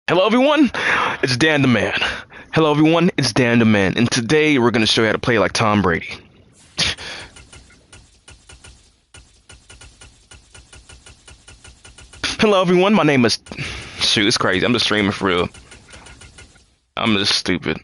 Hello everyone, it's Dan the Man. Hello everyone, it's Dan the Man, and today we're gonna show you how to play like Tom Brady. Hello everyone, my name is. Shoot, it's crazy. I'm just streaming for real. I'm just stupid.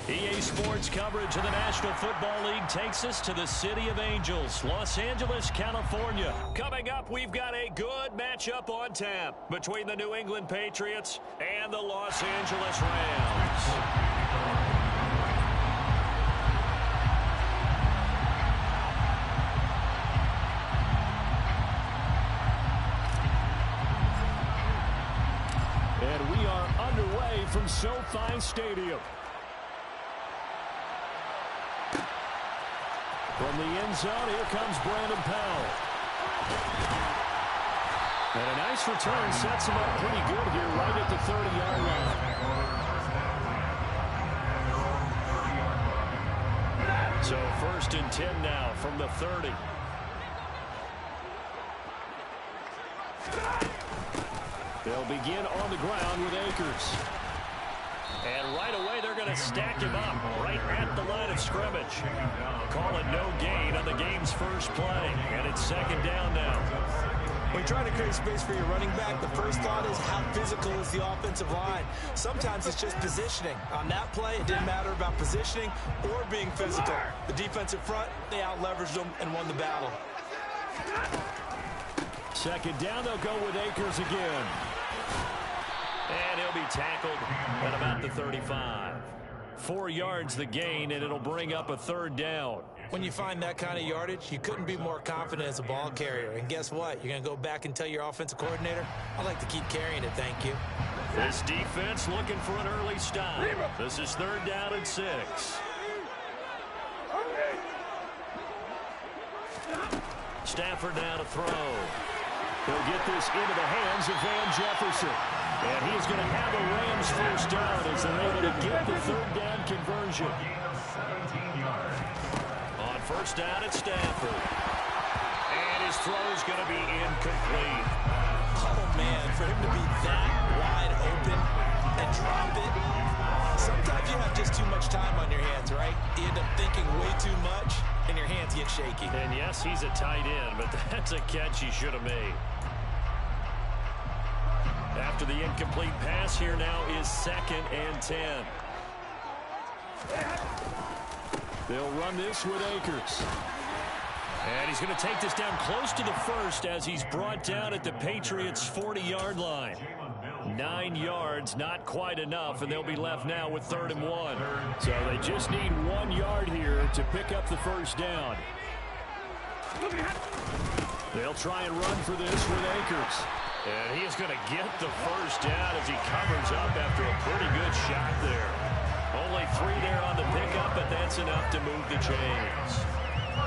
EA Sports coverage of the National Football League takes us to the City of Angels, Los Angeles, California. Coming up, we've got a good matchup on tap between the New England Patriots and the Los Angeles Rams. And we are underway from SoFi Stadium. From the end zone, here comes Brandon Powell. And a nice return sets him up pretty good here right at the 30-yard line. So 1st and 10 now from the 30. They'll begin on the ground with Akers. And right away, they're going to stack him up right at the line of scrimmage. Call it no gain on the game's first play. And it's 2nd down now. When you're trying to create space for your running back, the first thought is how physical is the offensive line. Sometimes it's just positioning. On that play, it didn't matter about positioning or being physical. The defensive front, they out-leveraged them and won the battle. 2nd down, they'll go with Akers again. And he'll be tackled at about the 35. 4 yards the gain, and it'll bring up a 3rd down. When you find that kind of yardage, you couldn't be more confident as a ball carrier. And guess what? You're going to go back and tell your offensive coordinator, I'd like to keep carrying it, thank you. This defense looking for an early stop. This is 3rd down and 6. Stafford now to throw. He'll get this into the hands of Van Jefferson. And he's going to have a Rams first down as they're able to get the 3rd down conversion. On 1st down, it's Stafford. And his throw's going to be incomplete. Oh, man, for him to be that wide open and drop it. Sometimes you have just too much time on your hands, right? You end up thinking way too much, and your hands get shaky. And yes, he's a tight end, but that's a catch he should have made. After the incomplete pass, here now is 2nd and 10. They'll run this with Akers. And he's going to take this down close to the 1st as he's brought down at the Patriots' 40-yard line. 9 yards, not quite enough, and they'll be left now with 3rd and 1. So they just need 1 yard here to pick up the 1st down. They'll try and run for this with Akers. And he is going to get the 1st down as he covers up after a pretty good shot there. Only 3 there on the pickup, but that's enough to move the chains.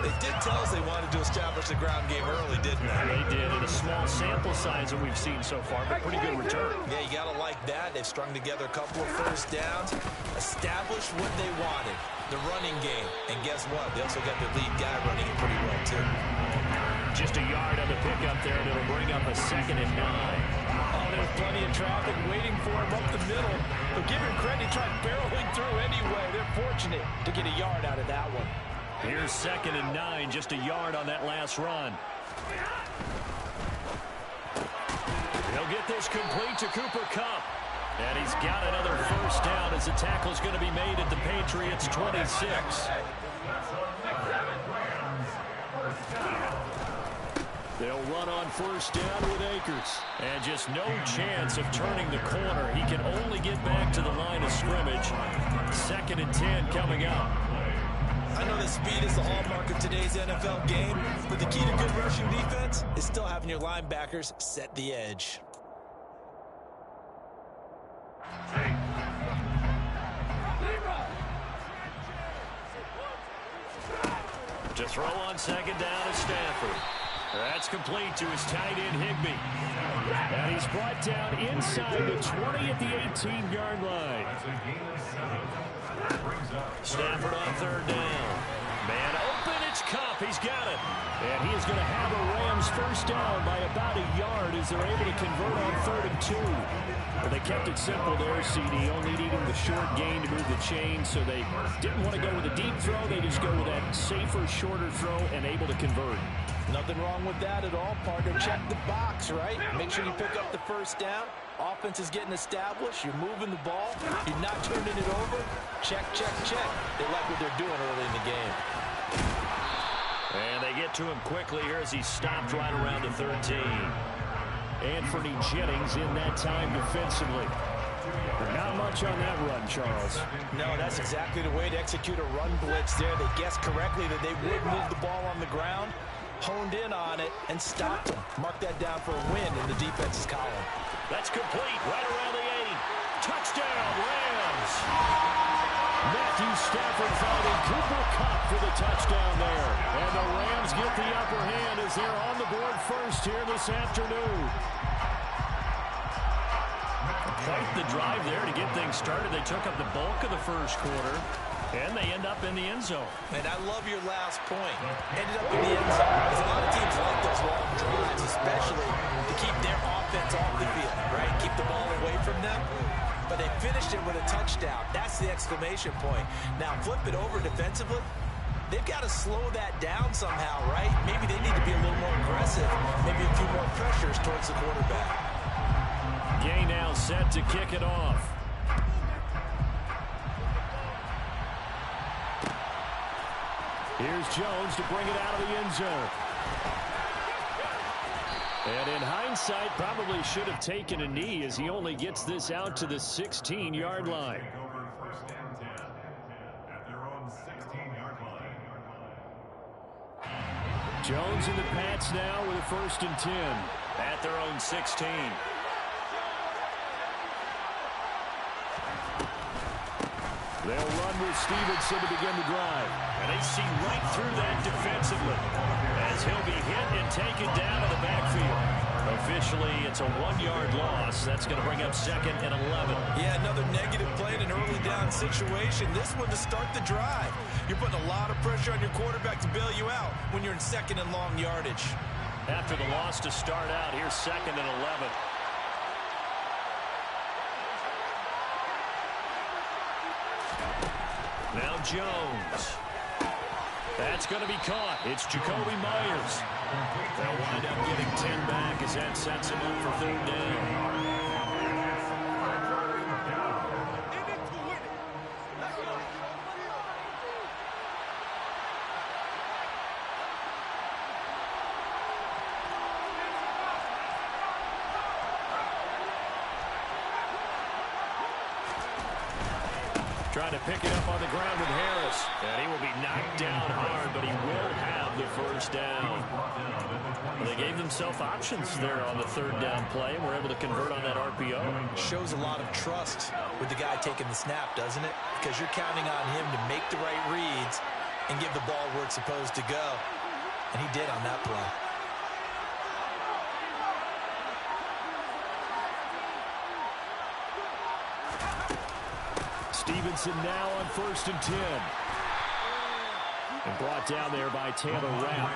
They did tell us they wanted to establish the ground game early, didn't they? They did, in a small sample size that we've seen so far, but pretty good return. Yeah, you got to like that. They've strung together a couple of 1st downs, established what they wanted, the running game. And guess what? They also got their lead guy running it pretty well, too. Just a yard on the pickup there, and it'll bring up a 2nd and 9. Oh, there's plenty of traffic waiting for him up the middle. But give him credit, he tried barreling through anyway. They're fortunate to get a yard out of that one. Here's 2nd and 9, just a yard on that last run. He'll get this complete to Cooper Kupp. And he's got another 1st down as the tackle's going to be made at the Patriots' 26. They'll run on 1st down with Akers. And just no chance of turning the corner. He can only get back to the line of scrimmage. 2nd and 10 coming up. I know that speed is the hallmark of today's NFL game, but the key to good rushing defense is still having your linebackers set the edge. To throw on second down is Stafford. That's complete to his tight end, Higbee. And he's brought down inside the 20 at the 18-yard line. Stafford on third down. Man open, it's Cup. He's got it. And he is going to have a Rams first down by about a yard as they're able to convert on 3rd and 2. Well, they kept it simple there, CD, only needing the short gain to move the chain, so they didn't want to go with a deep throw. They just go with that safer, shorter throw and able to convert. Nothing wrong with that at all, partner. Check the box, right? Make sure you pick up the first down. Offense is getting established. You're moving the ball. You're not turning it over. Check, check, check. They like what they're doing early in the game. And they get to him quickly here as he stopped right around the 13. Anthony Jennings in that time defensively. Not much on that run, Charles. No, that's exactly the way to execute a run blitz there. They guessed correctly that they would move the ball on the ground, honed in on it, and stopped them. Mark that down for a win in the defense's column. That's complete right around the 8. Touchdown, Rams. Matthew Stafford finding Cooper Kupp for the touchdown there. And the Rams get the upper hand as they're on the board first here this afternoon. Quite the drive there to get things started. They took up the bulk of the first quarter, and they end up in the end zone. And I love your last point. Ended up in the end zone. Because a lot of teams like those long drives, especially to keep their offense off the field, right? Keep the ball away from them. But they finished it with a touchdown. That's the exclamation point. Now flip it over defensively. They've got to slow that down somehow, right? Maybe they need to be a little more aggressive. Maybe a few more pressures towards the quarterback. Gay now set to kick it off. Here's Jones to bring it out of the end zone. And in hindsight, probably should have taken a knee as he only gets this out to the 16-yard line. Jones in the Pats now with a 1st and 10 at their own 16. They'll run with Stevenson to begin the drive. And they see right through that defensively as he'll be hit and taken down to the backfield. Officially, it's a 1-yard loss. That's going to bring up 2nd and 11. Yeah, another negative play in an early down situation. This one to start the drive. You're putting a lot of pressure on your quarterback to bail you out when you're in 2nd and long yardage. After the loss to start out, here's 2nd and 11. Now Jones. That's going to be caught. It's Jacoby Myers. They'll wind up getting 10 back as that sets him up for 3rd down. Trying to pick it up on the ground with Harris. And he will be knocked down hard, but he will have the 1st down. Well, they gave themselves options there on the 3rd down play and were able to convert on that RPO. Shows a lot of trust with the guy taking the snap, doesn't it? Because you're counting on him to make the right reads and give the ball where it's supposed to go. And he did on that play. Stevenson now on 1st and 10. And brought down there by Taylor Rapp.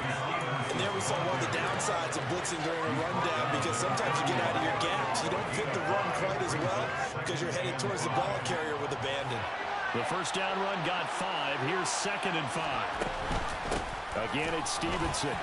And there we saw one of the downsides of blitzing during a rundown, because sometimes you get out of your gaps. You don't fit the run quite as well because you're headed towards the ball carrier with abandon. The 1st down run got 5. Here's 2nd and 5. Again, it's Stevenson.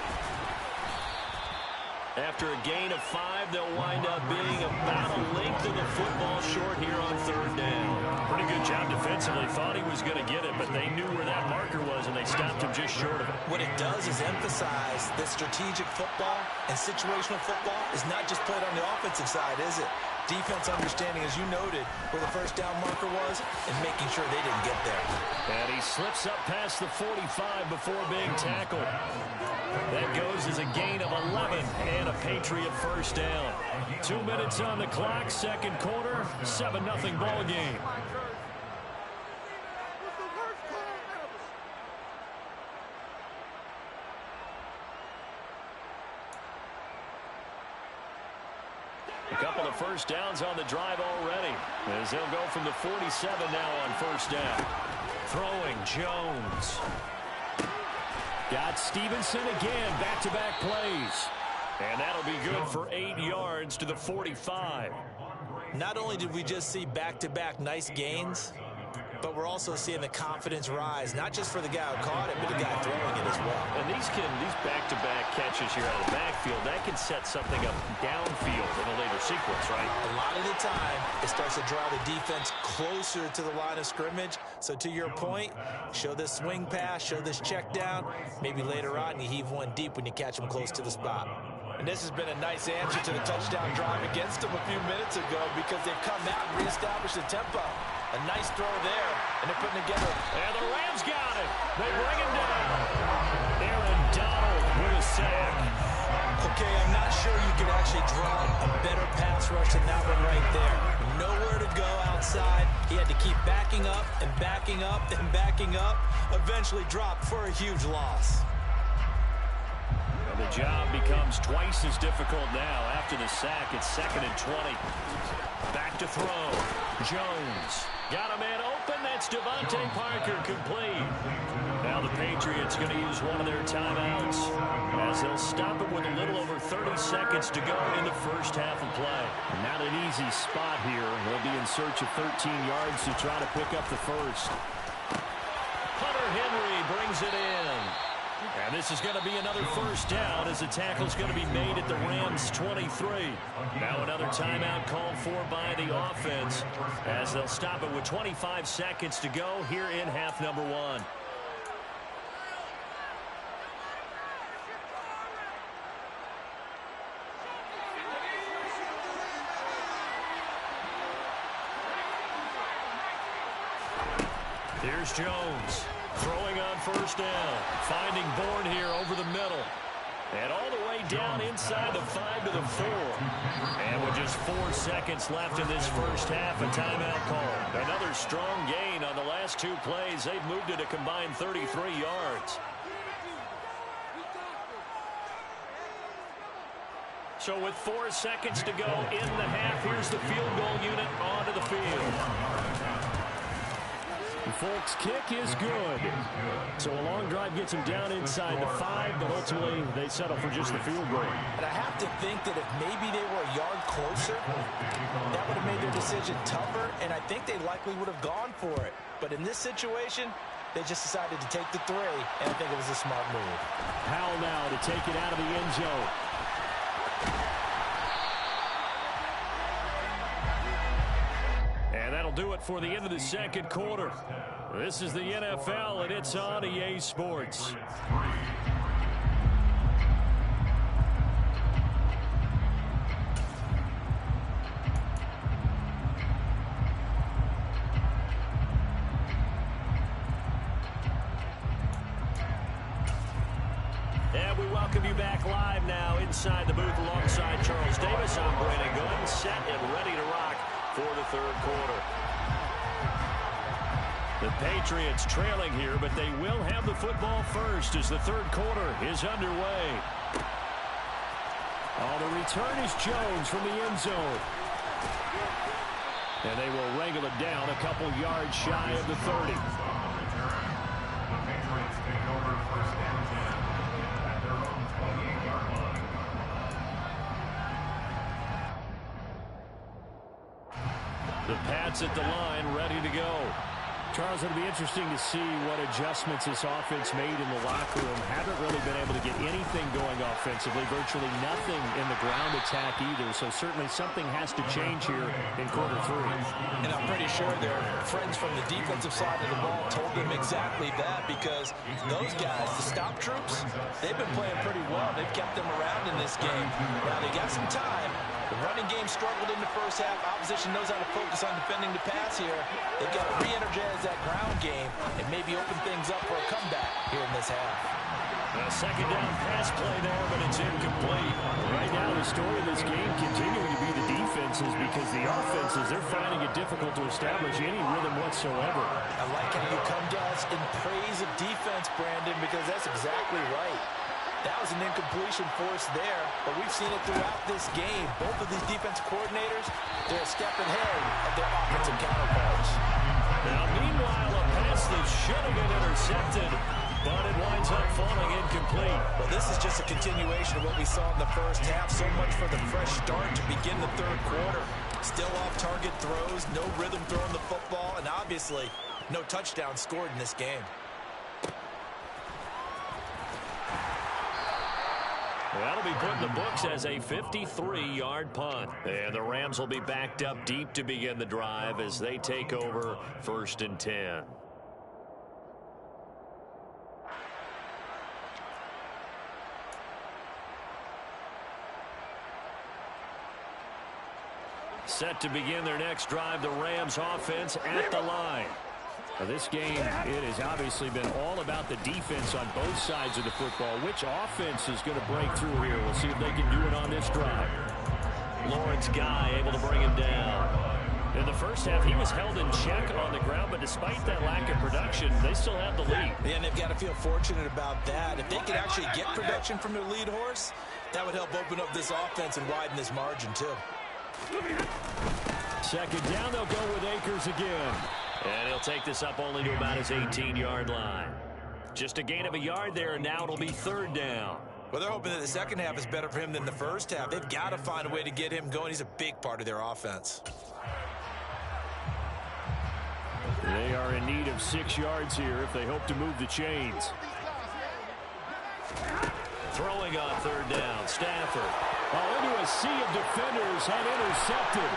After a gain of 5, they'll wind up being about a length of the football short here on 3rd down. Pretty good job defensively. Thought he was going to get it, but they knew where that marker was, and they stopped him just short of it. What it does is emphasize that strategic football and situational football is not just played on the offensive side, is it? Defense understanding, as you noted, where the 1st down marker was and making sure they didn't get there. And he slips up past the 45 before being tackled. That goes as a gain of 11 and a Patriot 1st down. 2 minutes on the clock, 2nd quarter, 7-0 ball game. A couple of first downs on the drive already, as they'll go from the 47 now on first down. Throwing Jones. Got Stevenson again, back-to-back plays. And that'll be good for 8 yards to the 45. Not only did we just see back-to-back nice gains, but we're also seeing the confidence rise, not just for the guy who caught it, but the guy throwing it as well. And these back-to-back catches here out of the backfield, that can set something up downfield in a later sequence, right? A lot of the time, it starts to draw the defense closer to the line of scrimmage. So to your point, show this swing pass, show this check down. Maybe later on, you heave one deep when you catch them close to the spot. And this has been a nice answer to the touchdown drive against them a few minutes ago because they've come out and reestablished the tempo. A nice throw there, and they're putting together. And the Rams got it. They bring him down. Aaron Donald with a sack. Okay, I'm not sure you could actually draw a better pass rush than that one right there. Nowhere to go outside. He had to keep backing up and backing up and backing up. Eventually dropped for a huge loss. The job becomes twice as difficult now after the sack. It's 2nd and 20. Back to throw. Jones. Got a man open. That's Devontae Parker complete. Now the Patriots going to use one of their timeouts as they'll stop it with a little over 30 seconds to go in the first half of play. Not an easy spot here. They'll be in search of 13 yards to try to pick up the first. Hunter Henry brings it in. And this is going to be another first down as the tackle's going to be made at the Rams' 23. Now another timeout called for by the offense as they'll stop it with 25 seconds to go here in half number 1. Here's Jones. Throwing on first down. Finding Bourne here over the middle. And all the way down inside the 5 to the 4. And with just 4 seconds left in this first half, a timeout call. Another strong gain on the last 2 plays. They've moved it a combined 33 yards. So with 4 seconds to go in the half, here's the field goal unit onto the field. Folks, kick is good. So a long drive gets him down inside the 5, but ultimately they settle for just the field goal. And I have to think that if maybe they were a yard closer, that would have made their decision tougher, and I think they likely would have gone for it. But in this situation, they just decided to take the 3, and I think it was a smart move. Powell now to take it out of the end zone. And that'll do it for the end of the second quarter. This is the NFL, and it's on EA Sports. And we welcome you back live now inside the booth alongside Charles Davis. I'm Brady Gunn, set and ready to rock for the third quarter. The Patriots trailing here, but they will have the football first as the third quarter is underway. Oh, the return is Jones from the end zone. And they will wrangle it down a couple yards shy of the 30. The Pats at the line, ready to go. Charles, it'll be interesting to see what adjustments this offense made in the locker room. Haven't really been able to get anything going offensively, virtually nothing in the ground attack either. So certainly something has to change here in quarter 3. And I'm pretty sure their friends from the defensive side of the ball told them exactly that, because those guys, the stop troops, they've been playing pretty well. They've kept them around in this game. Now they got some time. The running game struggled in the first half. Opposition knows how to focus on defending the pass here. They've got to re-energize that ground game and maybe open things up for a comeback here in this half. A second down pass play there, but it's incomplete. Right now, the story of this game continuing to be the defenses, because the offenses, they're finding it difficult to establish any rhythm whatsoever. I like how you come to us in praise of defense, Brandon, because that's exactly right. That was an incompletion forced there, but we've seen it throughout this game. Both of these defense coordinators, they're a step ahead of their offensive counterparts. Now, meanwhile, a pass that should have been intercepted, but it winds up falling incomplete. Well, this is just a continuation of what we saw in the first half. So much for the fresh start to begin the third quarter. Still off-target throws, no rhythm throwing the football, and obviously no touchdown scored in this game. That'll be put in the books as a 53-yard punt. And the Rams will be backed up deep to begin the drive as they take over 1st and 10. Set to begin their next drive, the Rams offense at the line. Now this game, it has obviously been all about the defense on both sides of the football. Which offense is going to break through here? We'll see if they can do it on this drive. Lawrence Guy able to bring him down. In the first half, he was held in check on the ground, but despite that lack of production, they still have the lead. Yeah, and they've got to feel fortunate about that. If they could actually get production from their lead horse, that would help open up this offense and widen this margin too. Second down, they'll go with Akers again. And he'll take this up only to about his 18-yard line. Just a gain of a yard there, and now it'll be 3rd down. Well, they're hoping that the second half is better for him than the first half. They've got to find a way to get him going. He's a big part of their offense. They are in need of 6 yards here if they hope to move the chains. Throwing on 3rd down, Stafford. Into a sea of defenders and intercepted.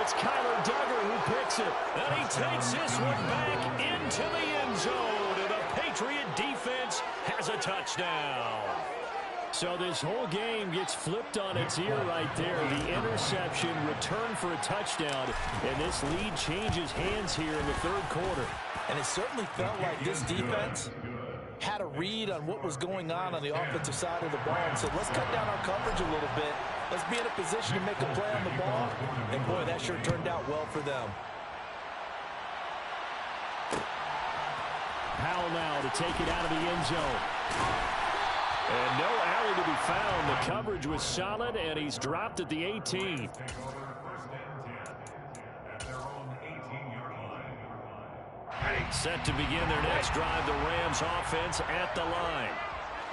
It's Kyler Duggar who picks it. And he takes this one back into the end zone. And the Patriot defense has a touchdown. So this whole game gets flipped on its ear right there. The interception, return for a touchdown. And this lead changes hands here in the 3rd quarter. And it certainly felt like this defense had a read on what was going on the offensive side of the ball and said, let's cut down our coverage a little bit. Let's be in a position to make a play on the ball. And, boy, that sure turned out well for them. Powell now to take it out of the end zone. And no alley to be found. The coverage was solid, and he's dropped at the 18. Set to begin their next drive, the Rams offense at the line.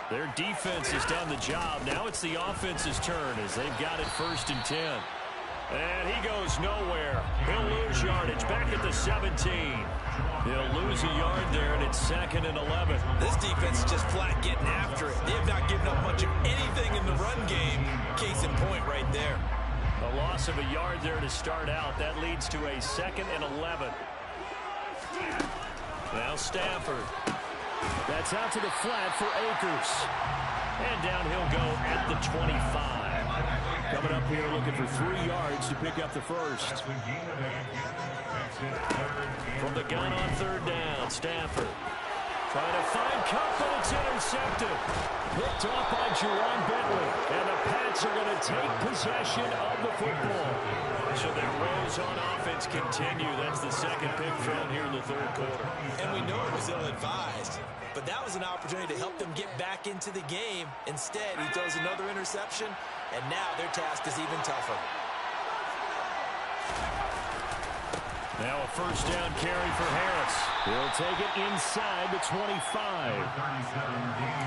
Their defense has done the job. Now it's the offense's turn as they've got it 1st and 10. And he goes nowhere. He'll lose yardage back at the 17. He'll lose a yard there, and it's 2nd and 11. This defense is just flat getting after it. They have not given up much of anything in the run game. Case in point right there. A loss of a yard there to start out. That leads to a 2nd and 11. Now Stafford. That's out to the flat for Akers. And down he'll go at the 25. Coming up here looking for 3 yards to pick up the first. From the gun on 3rd down, Stafford. Trying to find Cup, but it's intercepted. Picked off by Jerron Bentley. And the Pats are going to take possession of the football. So their rows on offense continue. That's the 2nd pick from here in the 3rd quarter. And we know it was ill-advised, but that was an opportunity to help them get back into the game. Instead, he throws another interception, and now their task is even tougher. Now a 1st down carry for Harris. He'll take it inside the 25.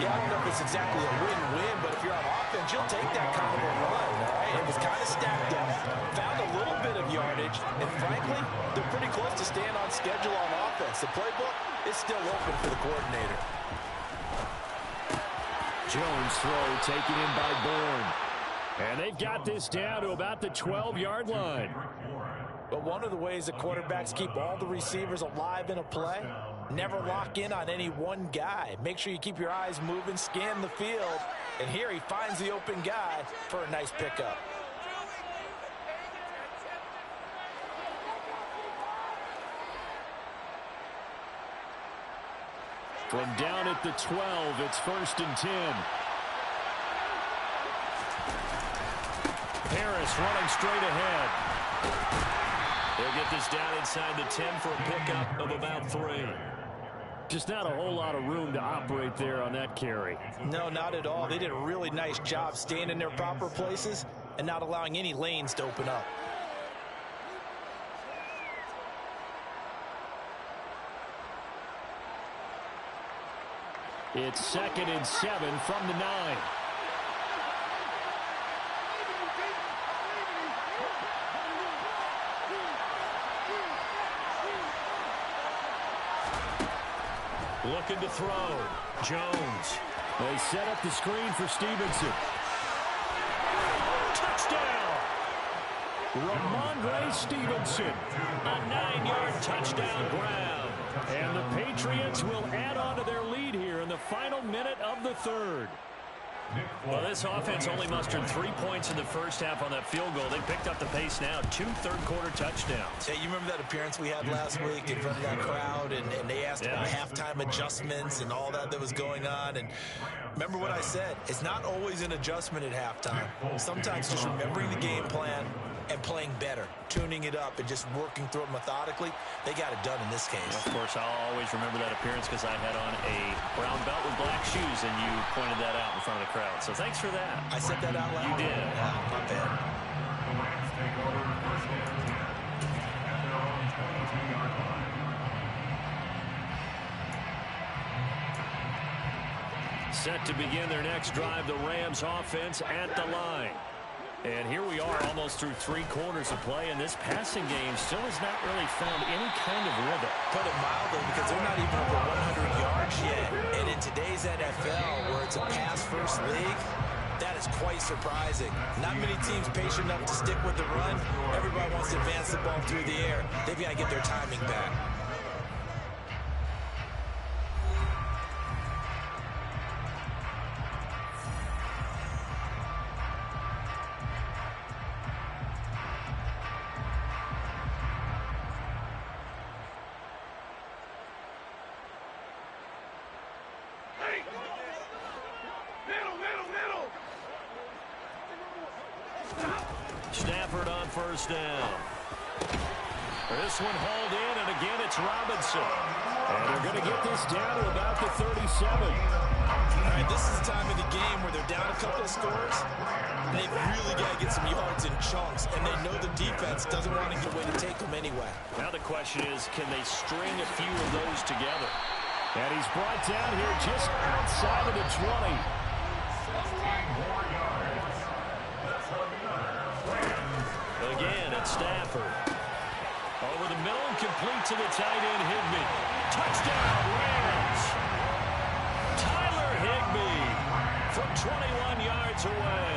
Yeah, I don't know if it's exactly a win-win, but if you're on offense, you'll take that kind of a run. Right? It was kind of stacked up, found a little bit of yardage, and frankly, they're pretty close to staying on schedule on offense. The playbook is still open for the coordinator. Jones throw taken in by Bourne. And they've got this down to about the 12-yard line. But one of the ways that quarterbacks keep all the receivers alive in a play, never lock in on any one guy. Make sure you keep your eyes moving, scan the field, and here he finds the open guy for a nice pickup. From down at the 12, it's 1st and 10. Harris running straight ahead. They'll get this down inside the 10 for a pickup of about 3. Just not a whole lot of room to operate there on that carry. No, not at all. They did a really nice job staying in their proper places and not allowing any lanes to open up. It's 2nd and 7 from the 9. Looking to throw. Jones. They set up the screen for Stevenson. Touchdown! Ramondre Stevenson. A 9-yard touchdown grab. And the Patriots will add on to their lead here in the final minute of the third. Well, this offense only mustered 3 points in the first half on that field goal. They picked up the pace now. 2 third-quarter touchdowns. Hey, you remember that appearance we had last week in front of that crowd, and they asked about halftime adjustments and all that was going on. And remember what I said. It's not always an adjustment at halftime. Sometimes just remembering the game plan and playing better, tuning it up and just working through it methodically. They got it done in this case. Of course, I'll always remember that appearance because I had on a brown belt with black shoes, and you pointed that out in front of the crowd. So thanks for that. I said that out loud? You did. Yeah, not bad. Set to begin their next drive, the Rams offense at the line. And here we are almost through 3 quarters of play, and this passing game still has not really found any kind of rhythm. Put it mildly, because they're not even over 100 yards yet. And in today's NFL, where it's a pass-first league, that is quite surprising. Not many teams patient enough to stick with the run. Everybody wants to advance the ball through the air. They've got to get their timing back. Stafford on first down. This one hauled in, and again it's Robinson. And they're going to get this down to about the 37. All right, this is the time of the game where they're down a couple of scores, and they've really got to get some yards in chunks, and they know the defense doesn't want to get away to take them anyway. Now the question is, can they string a few of those together? And he's brought down here just outside of the 20. Again, it's Stafford. Over the middle and complete to the tight end, Higbee. Touchdown, Rams! Tyler Higbee from 21 yards away.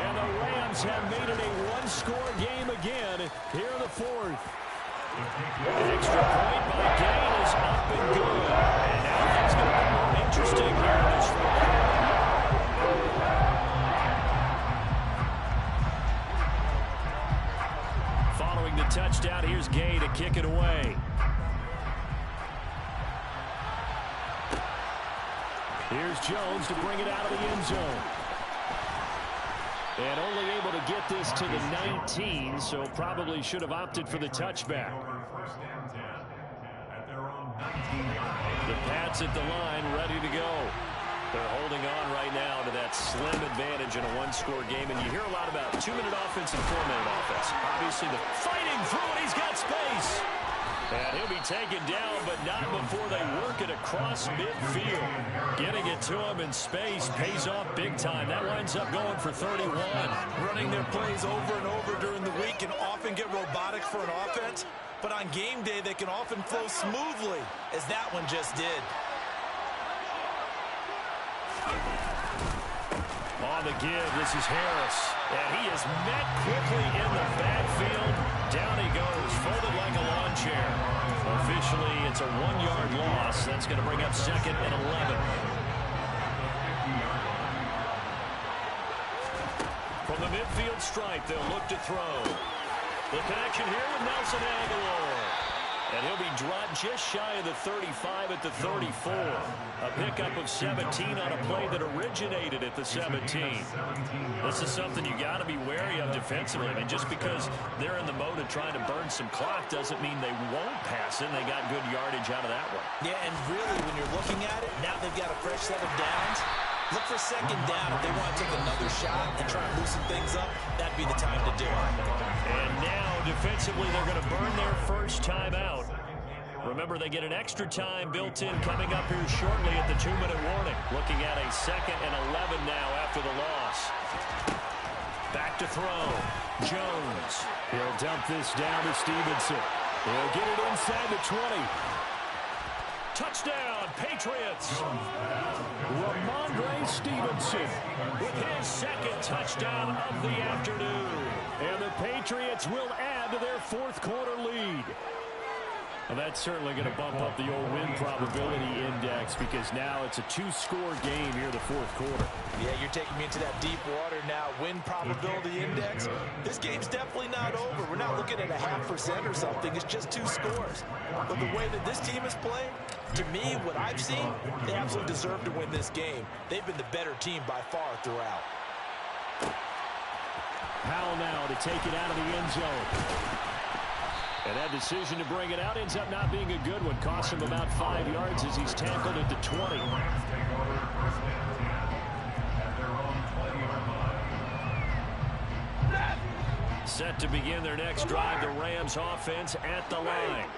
And the Rams have made it a one-score game again here in the fourth. An extra point by Gain is up and good. And now things going to be more interesting here in this fourth quarter. Following the touchdown, here's Gay to kick it away. Here's Jones to bring it out of the end zone. And only able to get this to the 19, so probably should have opted for the touchback. The Pats at the line, ready to go. They're holding on right now to that slim advantage in a one-score game. And you hear a lot about 2-minute offense and 4-minute offense. Obviously, the fighting through it. He's got space. And he'll be taken down, but not before they work it across midfield. Getting it to him in space pays off big time. That winds up going for 31. Running their plays over and over during the week can often get robotic for an offense. But on game day, they can often flow smoothly, as that one just did. On the give, this is Harris. And he is met quickly in the backfield. Down he goes, folded like a lawn chair. Officially, it's a 1-yard loss. That's going to bring up 2nd and 11. From the midfield stripe, they'll look to throw. The connection here with Nelson Aguilar. And he'll be dropped just shy of the 35 at the 34. A pickup of 17 on a play that originated at the 17. This is something you got to be wary of defensively. I mean, just because they're in the mode of trying to burn some clock doesn't mean they won't pass it. They got good yardage out of that one. Yeah, and really, when you're looking at it, now they've got a fresh set of downs. Look for second down. If they want to take another shot and try and loosen things up, that'd be the time to do it. And now, defensively, they're going to burn their first timeout. Remember, they get an extra time built in coming up here shortly at the 2-minute warning. Looking at a 2nd and 11 now after the loss. Back to throw. Jones. He'll dump this down to Stevenson. He'll get it inside the 20. Touchdown, Patriots. Ramondre Stevenson with his 2nd touchdown of the afternoon. And the Patriots will add to their 4th quarter lead. Well, that's certainly going to bump up the old win probability index because now it's a 2-score game here in the 4th quarter. Yeah, you're taking me into that deep water now. Win probability index. This game's definitely not over. We're not looking at a 0.5% or something. It's just 2 scores. But the way that this team is playing, to me, what I've seen, they absolutely deserve to win this game. They've been the better team by far throughout. Powell now to take it out of the end zone. And that decision to bring it out ends up not being a good one. Costs him about 5 yards as he's tackled at the 20. Set to begin their next drive, the Rams offense at the line.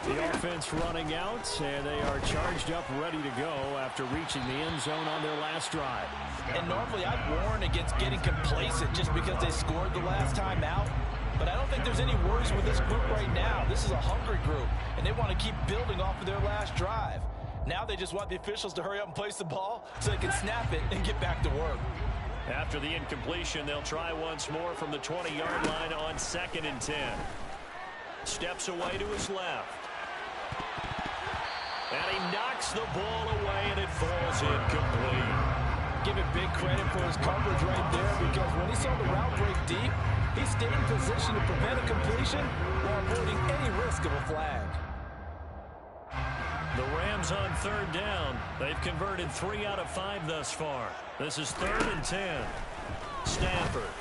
The offense running out, and they are charged up, ready to go after reaching the end zone on their last drive. And normally I'd warn against getting complacent just because they scored the last time out. But I don't think there's any worries with this group right now. This is a hungry group, and they want to keep building off of their last drive. Now they just want the officials to hurry up and place the ball so they can snap it and get back to work. After the incompletion, they'll try once more from the 20-yard line on 2nd and 10. Steps away to his left. And he knocks the ball away, and it falls incomplete. Give him big credit for his coverage right there because when he saw the route break deep, he stayed in position to prevent a completion while avoiding any risk of a flag. The Rams on 3rd down. They've converted 3 out of 5 thus far. This is 3rd and 10. Stafford.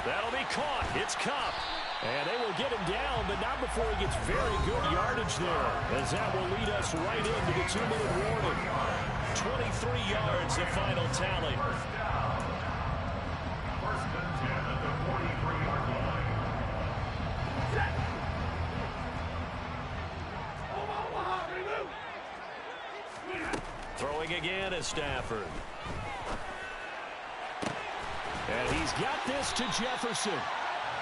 That'll be caught. It's Kupp. And they will get him down, but not before he gets very good yardage there, as that will lead us right into the 2-minute warning. 23 yards, the final tally. Throwing again is Stafford. And he's got this to Jefferson.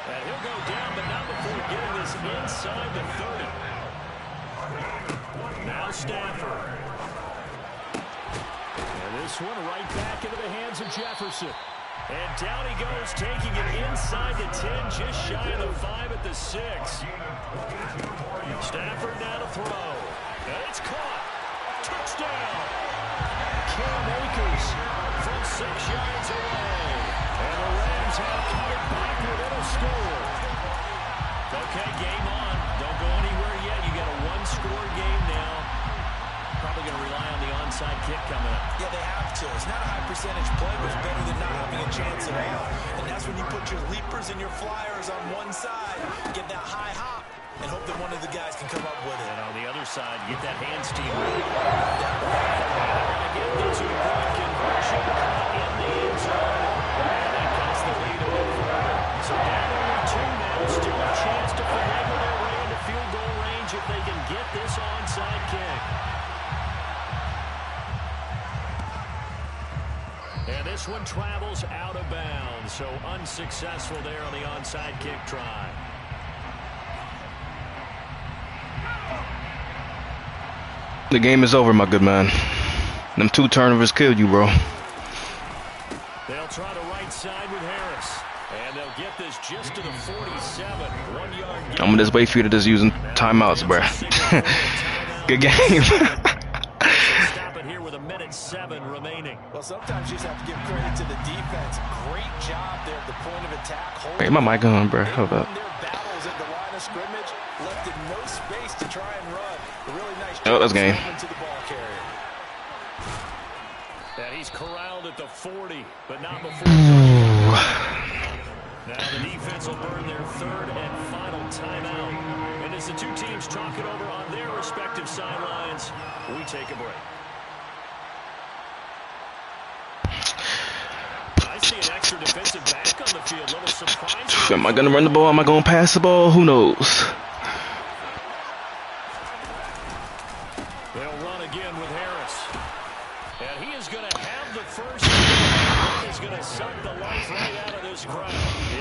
And he'll go down, but not before getting this inside the 30. Now Stafford. And this one right back into the hands of Jefferson. And down he goes, taking it inside the 10, just shy of the 5 at the 6. Stafford now to throw. And it's caught. Touchdown. Cam Akers from 6 yards away. And the Rams have cut it back within a score. Okay, game on. Don't go anywhere yet. You got a 1-score game now. Probably going to rely on the onside kick coming up. Yeah, they have to. It's not a high percentage play, but it's better than not having a chance at all. And that's when you put your leapers and your flyers on one side, get that high hop, and hope that one of the guys can come up with it. And on the other side, get that hands team ready. Again, this two-point conversion in the end zone. And that cuts the lead away from it. So down only 2 now. Still a chance to finagle their way into field goal range if they can get this onside kick. And this one travels out of bounds, so unsuccessful there on the onside kick try. The game is over, my good man. Them 2 turnovers killed you, bro. They'll try the right side with Harris. And they'll get this just to the 47. 1-yard gain. I'm gonna just wait for you to just using timeouts, bro. Good game. Stop it here with 1:07 remaining. Well, sometimes you just have to give credit to the defense. Great job there at the point of attack. Wait, my mic on, bro. Hold up. Their battles at the line of scrimmage. left him no space to try and run. A really nice Oh, job that's game. to the ball carrier. And he's corralled at the 40, but not before. Now the defense will burn their third and final timeout. And as the two teams talk it over on their respective sidelines, we take a break. I see an extra defensive back on the field. Little surprise. Am I going to run the ball? Am I going to pass the ball? Who knows? They'll run again with Harris. And he is going to have the first. That is going to suck the life right out of this crowd.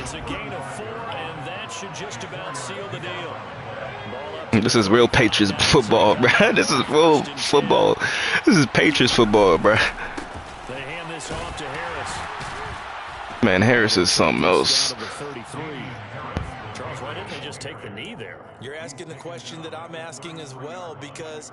It's a gain of 4, and that should just about seal the deal. This is real Patriots football, bruh. This is real football. This is Patriots football, bruh. They hand this off to Harris. Man, Harris is something else. Charles, why didn't they just take the knee there? You're asking the question that I'm asking as well, because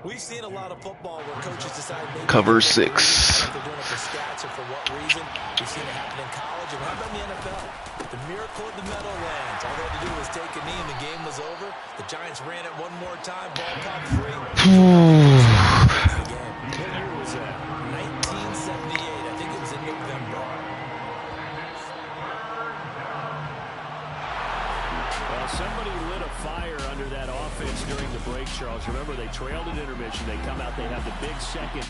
we've seen a lot of football where coaches decide maybe Cover 6. they're doing it for stats or for what reason. We've seen it happen in college, and how about in the NFL? The miracle of the Meadowlands. All they had to do was take a knee, and the game was over. The Giants ran it one more time. Ball caught free. What year was that? 1978. I think it was in November. Well, somebody lit a fire under that offense during the break, Charles. Remember, they trailed at intermission. They come out, they have the big second.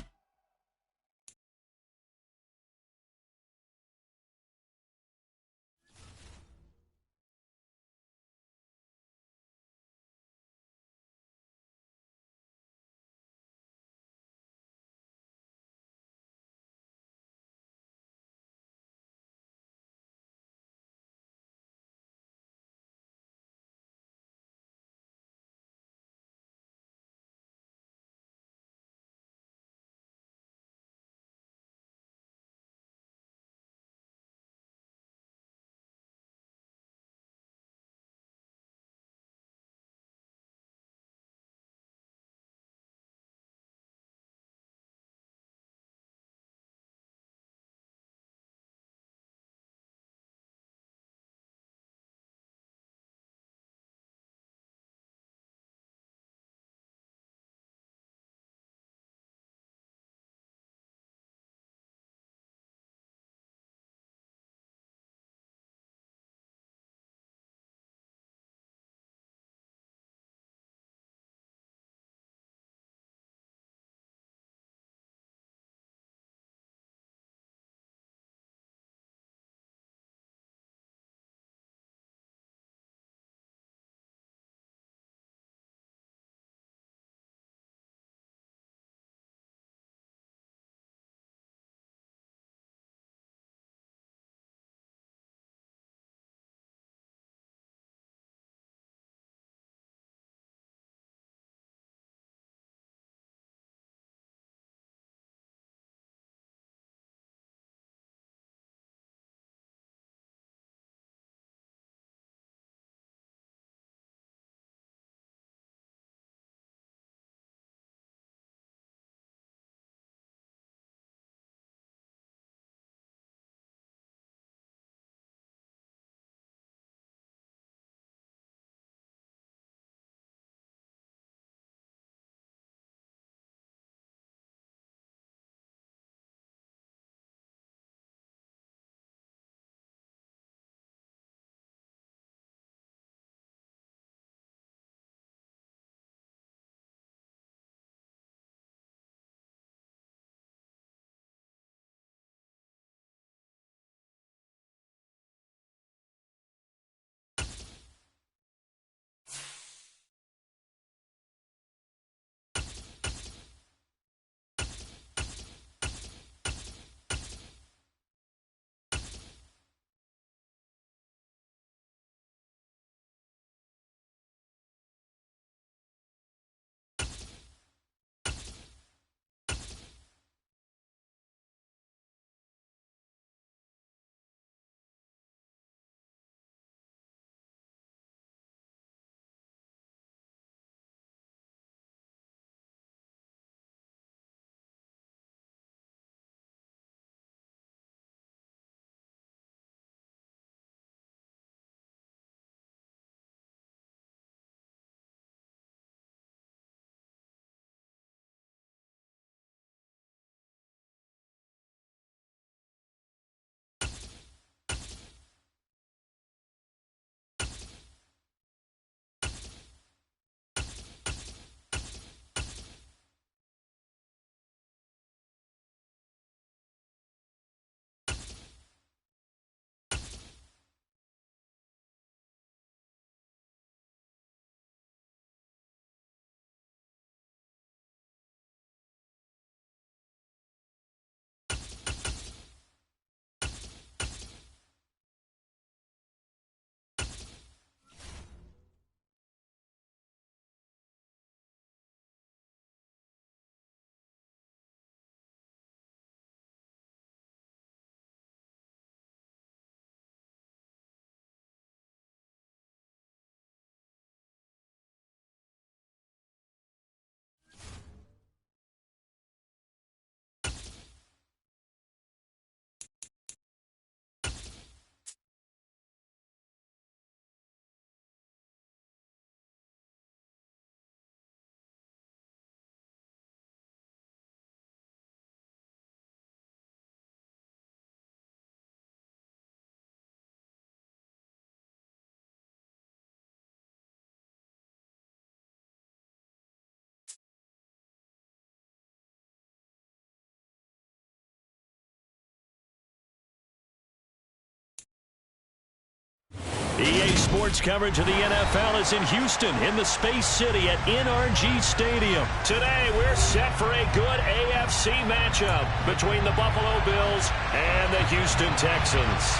EA Sports coverage of the NFL is in Houston in the Space City at NRG Stadium. Today, we're set for a good AFC matchup between the Buffalo Bills and the Houston Texans.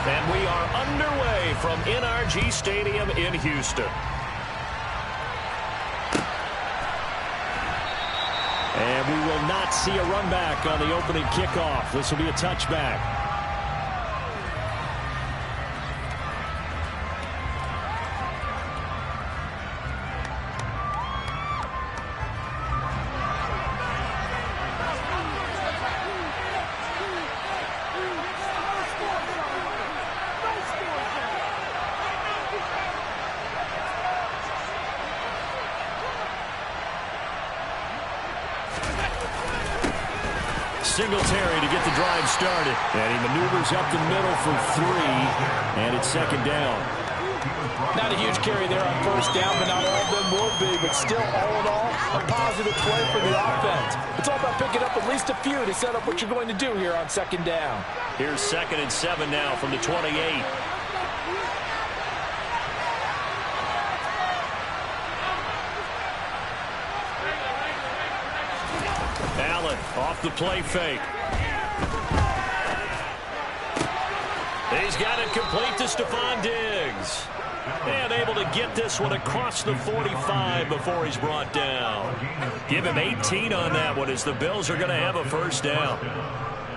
And we are underway from NRG Stadium in Houston. And we will not see a run back on the opening kickoff. This will be a touchback. Singletary to get the drive started. And he maneuvers up the middle for 3. And it's second down. Not a huge carry there on first down, but not all of them will be. But still, all in all, a positive play for the offense. It's all about picking up at least a few to set up what you're going to do here on second down. Here's 2nd and 7 now from the 28. Allen off the play fake. He's got it complete to Stephon Diggs. And able to get this one across the 45 before he's brought down. Give him 18 on that one as the Bills are going to have a first down.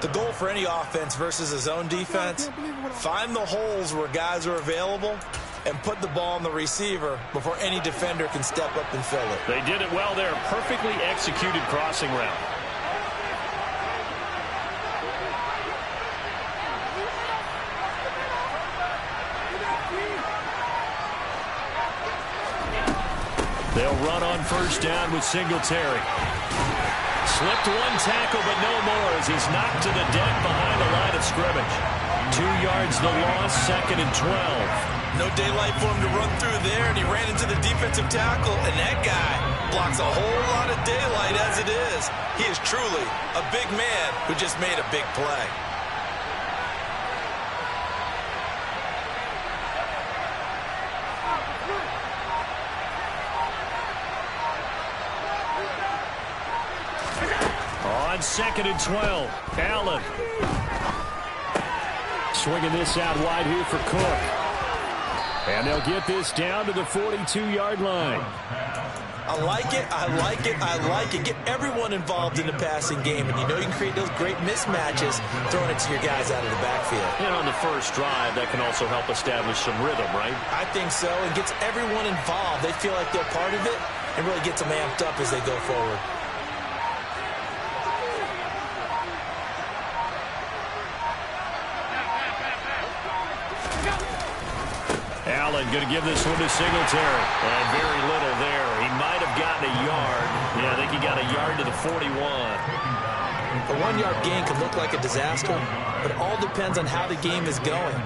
The goal for any offense versus a zone defense, find the holes where guys are available and put the ball on the receiver before any defender can step up and fill it. They did it well there. Perfectly executed crossing route. They'll run on first down with Singletary. Slipped one tackle, but no more as he's knocked to the deck behind the line of scrimmage. 2 yards the loss, 2nd and 12. No daylight for him to run through there, and he ran into the defensive tackle, and that guy blocks a whole lot of daylight as it is. He is truly a big man who just made a big play. On 2nd and 12, Allen. Swinging this out wide here for Cook. And they'll get this down to the 42-yard line. I like it, I like it, I like it. Get everyone involved in the passing game, and you know you can create those great mismatches throwing it to your guys out of the backfield. And on the first drive, that can also help establish some rhythm, right? I think so, and gets everyone involved. They feel like they're part of it and really gets them amped up as they go forward. Allen going to give this one to Singletary. And very little there. He might have gotten a yard. Yeah, I think he got a yard to the 41. A 1-yard gain could look like a disaster, but it all depends on how the game is going.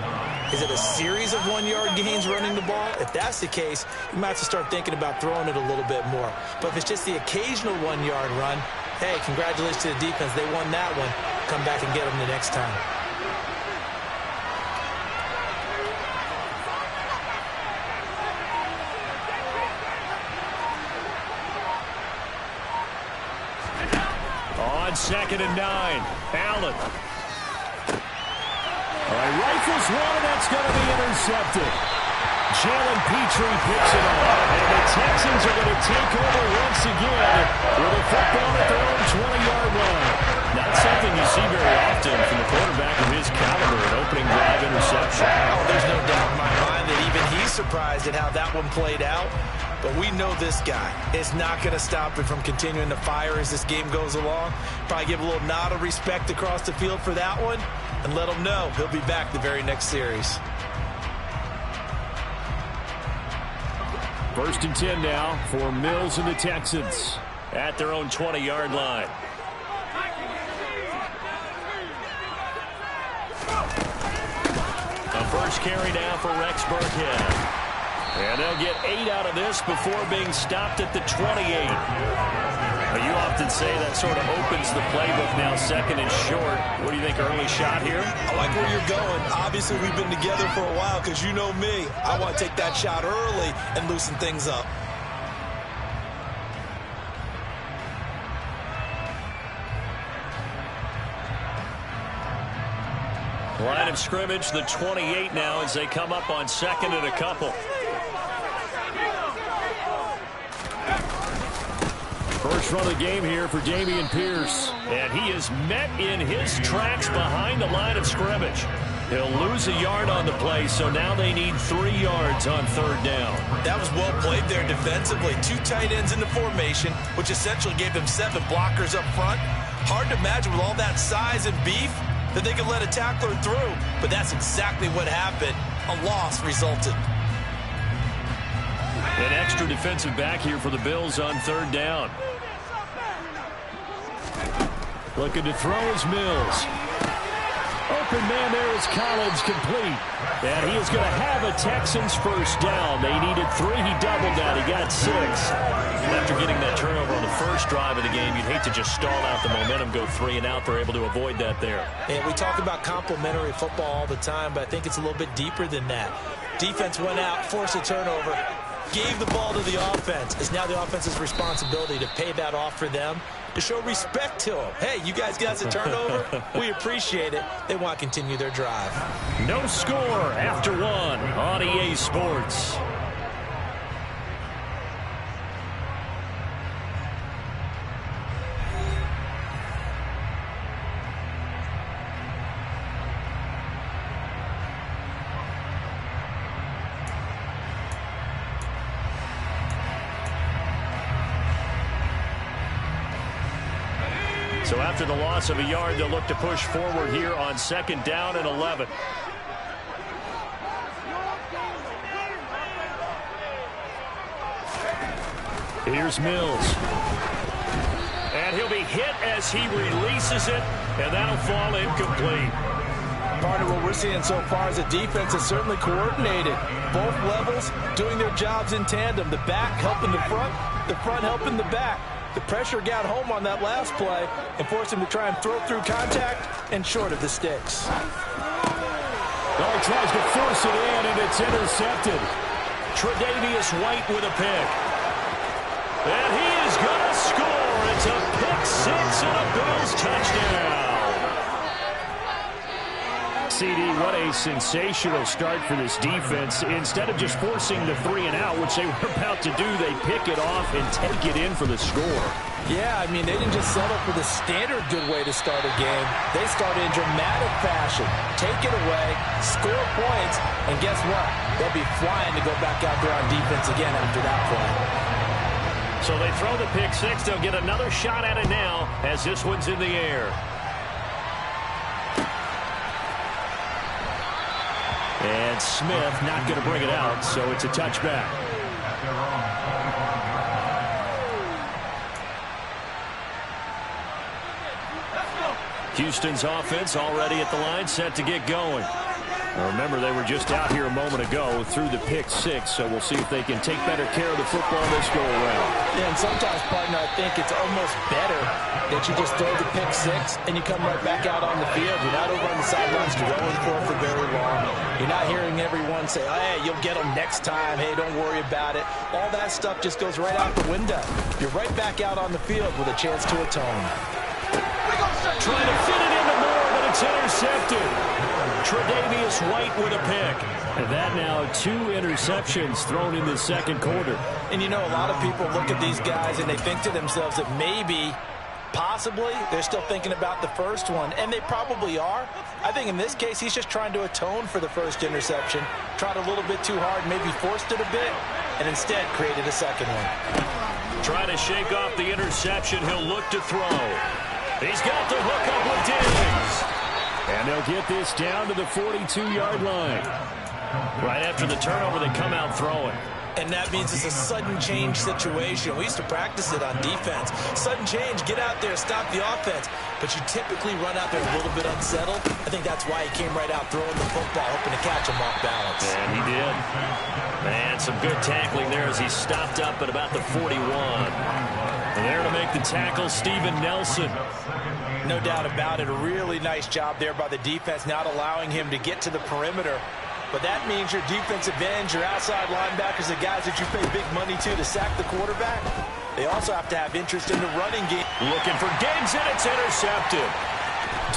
Is it a series of 1-yard gains running the ball? If that's the case, you might have to start thinking about throwing it a little bit more. But if it's just the occasional 1-yard run, hey, congratulations to the defense. They won that one. Come back and get them the next time. On 2nd and 9, Allen. All right, rifles one, and that's going to be intercepted. Jalen Petrie picks it up, and the Texans are going to take over once again with a football at their own 20-yard line. Not something you see very often from a quarterback of his caliber, an opening drive interception. Oh, there's no doubt in my mind that even he's surprised at how that one played out. But we know this guy is not going to stop him from continuing to fire as this game goes along. Probably give a little nod of respect across the field for that one and let him know he'll be back the very next series. 1st and 10 now for Mills and the Texans at their own 20-yard line. A first carry now for Rex Burkhead. And they'll get 8 out of this before being stopped at the 28. Now, you often say that sort of opens the playbook now, 2nd and short. What do you think, early shot here? I like where you're going. Obviously, we've been together for a while because you know me. I want to take that shot early and loosen things up. Line of scrimmage, the 28 now as they come up on 2nd and a couple. First run of the game here for Dameon Pierce. And he is met in his tracks behind the line of scrimmage. He'll lose a yard on the play, so now they need 3 yards on 3rd down. That was well played there defensively. 2 tight ends in the formation, which essentially gave them 7 blockers up front. Hard to imagine with all that size and beef that they could let a tackler through, but that's exactly what happened. A loss resulted. An extra defensive back here for the Bills on 3rd down. Looking to throw is Mills. Open man there is Collins, complete. And he is going to have a Texans first down. They needed 3. He doubled that. He got 6. After getting that turnover on the first drive of the game, you'd hate to just stall out the momentum, go 3 and out. They're able to avoid that there. And we talk about complementary football all the time, but I think it's a little bit deeper than that. Defense went out, forced a turnover, gave the ball to the offense. It's now the offense's responsibility to pay that off for them, to show respect to them. Hey, you guys got a turnover? We appreciate it. They want to continue their drive. No score after 1 on EA Sports. So after the loss of a yard, they'll look to push forward here on 2nd down and 11. Here's Mills. And he'll be hit as he releases it, and that'll fall incomplete. Part of what we're seeing so far is the defense is certainly coordinated. Both levels doing their jobs in tandem. The back helping the front helping the back. The pressure got home on that last play and forced him to try and throw through contact and short of the sticks. Oh, he tries to force it in, and it's intercepted. Tre'Davious White with a pick. And he is going to score. It's a pick 6 and a Bills touchdown. CD, what a sensational start for this defense. Instead of just forcing the 3 and out, which they were about to do, they pick it off and take it in for the score. Yeah, I mean, they didn't just settle for the standard good way to start a game. They started in dramatic fashion. Take it away, score points, and guess what? They'll be flying to go back out there on defense again after that play. So they throw the pick 6. They'll get another shot at it now as this one's in the air. And Smith not going to bring it out, so it's a touchback. Houston's offense already at the line, set to get going. Now remember, they were just out here a moment ago through the pick 6, so we'll see if they can take better care of the football this go-around. Yeah, and sometimes, partner, I think it's almost better that you just throw the pick 6 and you come right back out on the field. You're not over on the sidelines dwelling for very long. You're not hearing everyone say, oh, hey, you'll get them next time. Hey, don't worry about it. All that stuff just goes right out the window. You're right back out on the field with a chance to atone. Trying to fit it into Moore, but it's intercepted. Tre'Davious White with a pick. And that now 2 interceptions thrown in the second quarter. And you know, a lot of people look at these guys and they think to themselves that maybe, possibly, they're still thinking about the first one. And they probably are. I think in this case, he's just trying to atone for the first interception. Tried a little bit too hard, maybe forced it a bit, and instead created a second one. Trying to shake off the interception. He'll look to throw. He's got the hook up with Diggs. And they'll get this down to the 42-yard line. Right after the turnover, they come out throwing. And that means it's a sudden change situation. We used to practice it on defense. Sudden change, get out there, stop the offense. But you typically run out there a little bit unsettled. I think that's why he came right out throwing the football, hoping to catch him off balance. And he did. Man, some good tackling there as he stopped up at about the 41. And there to make the tackle, Steven Nelson. No doubt about it. A really nice job there by the defense, not allowing him to get to the perimeter. But that means your defensive ends, your outside linebackers, the guys that you pay big money to sack the quarterback, they also have to have interest in the running game. Looking for Diggs, and it's intercepted.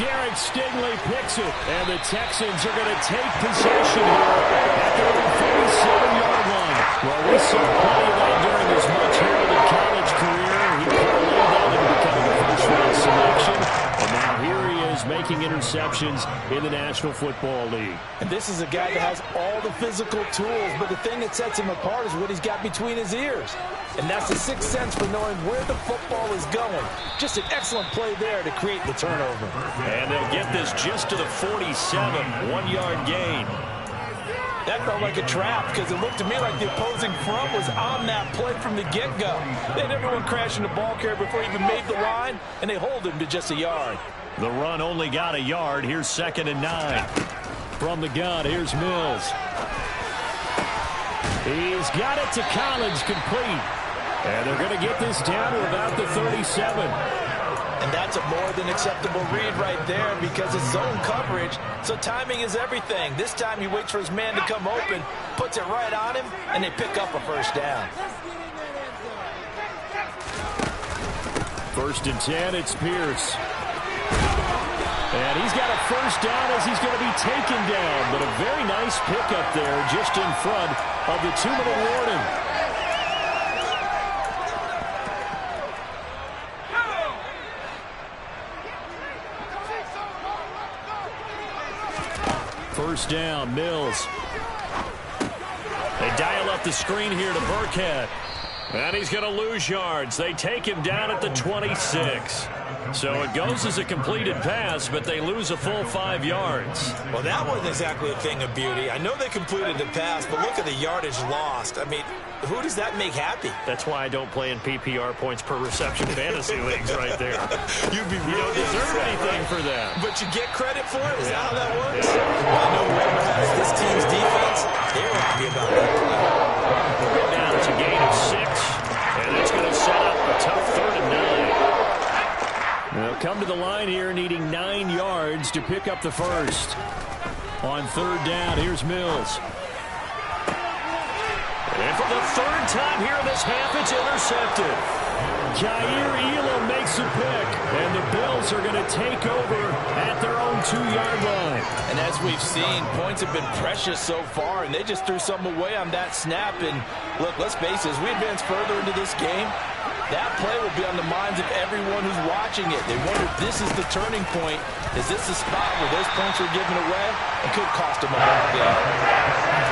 Derek Stingley picks it, and the Texans are going to take possession here at their 47-yard line. Well, we saw plenty of that during his much-heralded college career. He parlayed that into becoming a first-round selection, and now here he is making interceptions in the National Football League. And this is a guy that has all the physical tools, but the thing that sets him apart is what he's got between his ears. And that's the sixth sense for knowing where the football is going. Just an excellent play there to create the turnover. And they'll get this just to the 47, 1-yard gain. That felt like a trap because it looked to me like the opposing front was on that play from the get-go. They had everyone crashing the ball carrier before he even made the line, and they hold him to just a yard. The run only got a yard. Here's 2nd and 9. From the gun, here's Mills. He's got it to Collins, complete. And they're going to get this down to about the 37. And that's a more than acceptable read right there because it's zone coverage, so timing is everything. This time he waits for his man to come open, puts it right on him, and they pick up a first down. 1st and 10, it's Pierce. And he's got a first down as he's going to be taken down. But a very nice pickup there just in front of the 2-minute warning. First down, Mills. They dial up the screen here to Burkhead. And he's going to lose yards. They take him down at the 26. So it goes as a completed pass, but they lose a full 5 yards. Well, that wasn't exactly a thing of beauty. I know they completed the pass, but look at the yardage lost. I mean, who does that make happy? That's why I don't play in PPR points per reception fantasy leagues right there. You don't deserve anything for that. But you get credit for it? Is that how that works? Well, I know whoever has this team's defense, they're happy about that play. Now it's a gain of 6, and it's going to set up a tough 3rd and 9. They'll come to the line here needing 9 yards to pick up the first. On 3rd down, here's Mills. And for the 3rd time here in this half, it's intercepted. Kaiir Elam makes a pick, and the Bills are going to take over at their own 2-yard line. And as we've seen, points have been precious so far, and they just threw some away on that snap. And look, let's face it, as we advance further into this game, that play will be on the minds of everyone who's watching it. They wonder if this is the turning point. Is this the spot where those points are given away? It could cost them a ball game.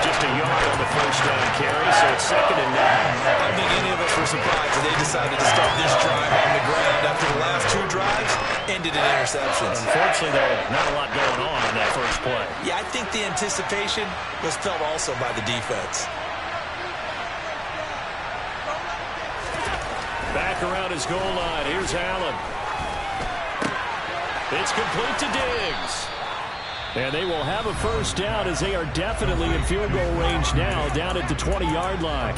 Just a yard on the first down carry, so it's 2nd and 9. I don't think any of us were surprised that they decided to start this drive on the ground after the last 2 drives ended in interceptions. Unfortunately, though, not a lot going on that first play. Yeah, I think the anticipation was felt also by the defense. Back around his goal line. Here's Allen. It's complete to Diggs. And they will have a first down as they are definitely in field goal range now, down at the 20-yard line.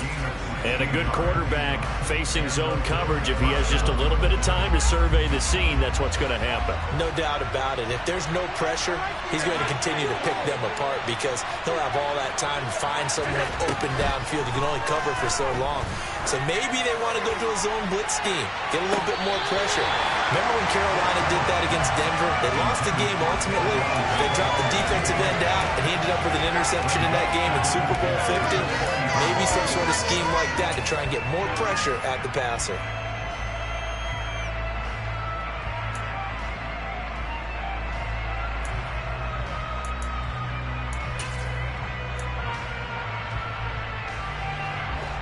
And a good quarterback facing zone coverage. If he has just a little bit of time to survey the scene, that's what's going to happen. No doubt about it. If there's no pressure, he's going to continue to pick them apart because he'll have all that time to find someone open downfield. He can only cover for so long. So maybe they want to go to a zone blitz scheme, get a little bit more pressure. Remember when Carolina did that against Denver? They lost the game ultimately. They dropped the defensive end out, and he ended up with an interception in that game in Super Bowl 50. Maybe some sort of scheme like that to try and get more pressure at the passer.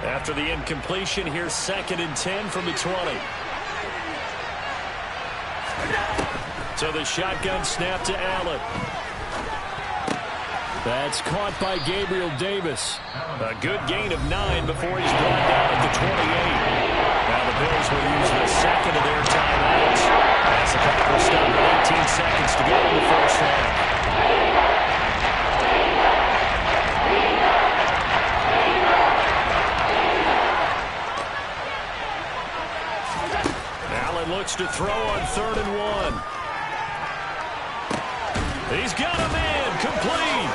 After the incompletion, here's 2nd and 10 from the 20. So the shotgun snap to Allen. That's caught by Gabriel Davis. A good gain of 9 before he's brought down at the 28. Now the Bills will use the second of their timeouts as the clock will stop with 18 seconds to go in the first half. Allen looks to throw on 3rd and 1. He's got a man complete.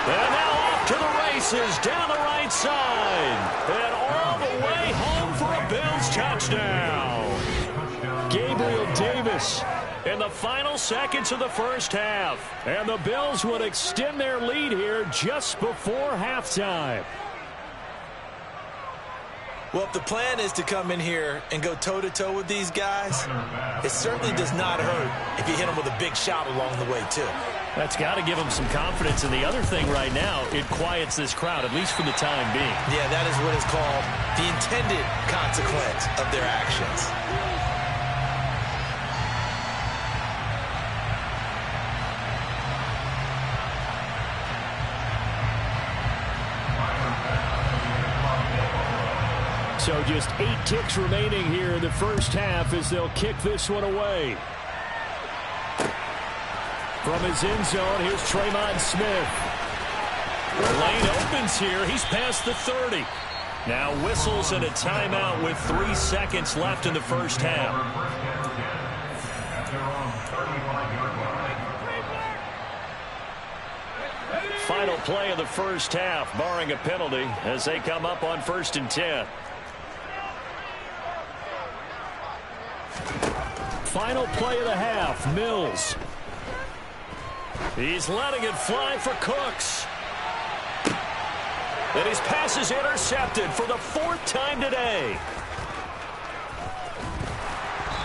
And now off to the races down the right side. And all the way home for a Bills touchdown. Gabriel Davis in the final seconds of the first half. And the Bills would extend their lead here just before halftime. Well, if the plan is to come in here and go toe-to-toe with these guys, it certainly does not hurt if you hit them with a big shot along the way, too. That's got to give them some confidence. And the other thing right now, it quiets this crowd, at least for the time being. Yeah, that is what is called the intended consequence of their actions. So just 8 ticks remaining here in the first half as they'll kick this one away. From his end zone, here's Tremont Smith. The lane opens here. He's past the 30. Now whistles and a timeout with 3 seconds left in the first half. Final play of the first half, barring a penalty, as they come up on 1st and 10. Final play of the half, Mills. He's letting it fly for Cooks. And his pass is intercepted for the 4th time today.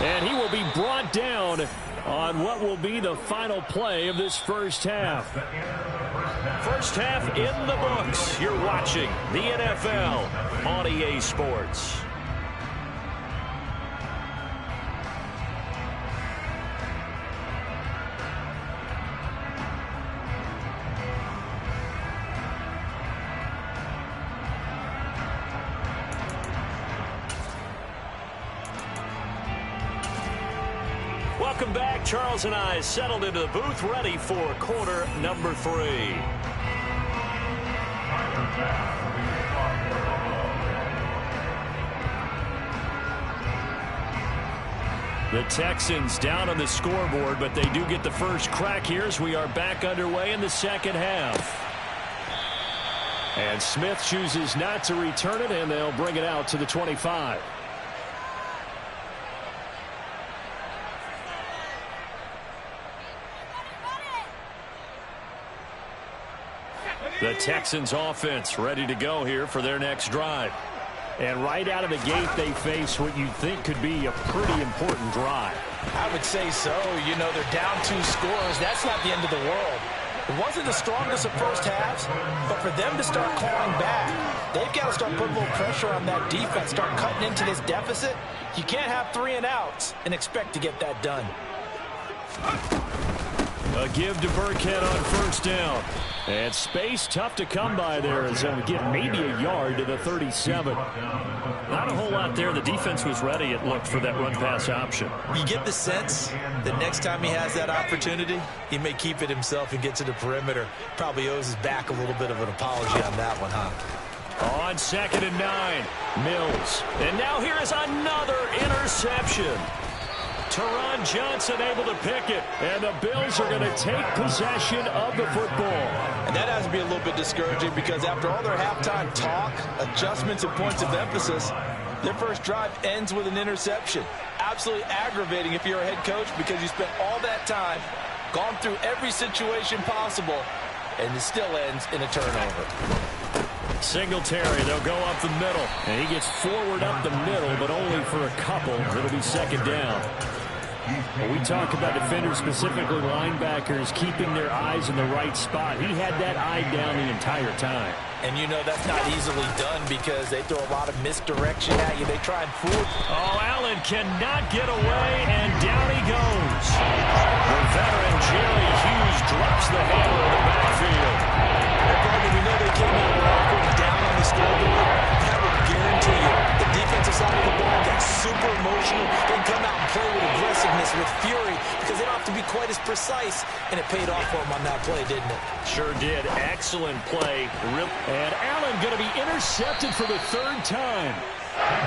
And he will be brought down on what will be the final play of this first half. First half in the books. You're watching the NFL on EA Sports. Welcome back. Charles and I settled into the booth, ready for quarter number 3. The Texans down on the scoreboard, but they do get the first crack here as we are back underway in the second half. And Smith chooses not to return it, and they'll bring it out to the 25. The Texans offense ready to go here for their next drive. And right out of the gate, they face what you'd think could be a pretty important drive. I would say so. You know, they're down 2 scores. That's not the end of the world. It wasn't the strongest of first halves, but for them to start clawing back, they've got to start putting a little pressure on that defense, start cutting into this deficit. You can't have 3 and outs and expect to get that done. A give to Burkhead on first down. And space tough to come by there as they'll get maybe a yard to the 37. Not a whole lot there. The defense was ready, it looked, for that run-pass option. You get the sense that next time he has that opportunity, he may keep it himself and get to the perimeter. Probably owes his back a little bit of an apology on that one, huh? On 2nd and 9, Mills. And now here is another interception. Teron Johnson able to pick it, and the Bills are going to take possession of the football. And that has to be a little bit discouraging because after all their halftime talk, adjustments, and points of emphasis, their first drive ends with an interception. Absolutely aggravating if you're a head coach because you spent all that time, gone through every situation possible, and it still ends in a turnover. Singletary, they'll go up the middle, and he gets forward up the middle, but only for a couple. It'll be 2nd down. When we talk about defenders, specifically linebackers, keeping their eyes in the right spot, he had that eye down the entire time. And you know that's not easily done because they throw a lot of misdirection at you. They try and fool. Oh, Allen cannot get away, and down he goes. The veteran Jerry Hughes drops the hammer in the backfield. We know they came out well down on the I will guarantee you the defensive side of the ball gets super emotional. They can come out and play with aggressiveness, with fury, because they don't have to be quite as precise. And it paid off for them on that play, didn't it? Sure did. Excellent play. And Allen going to be intercepted for the third time.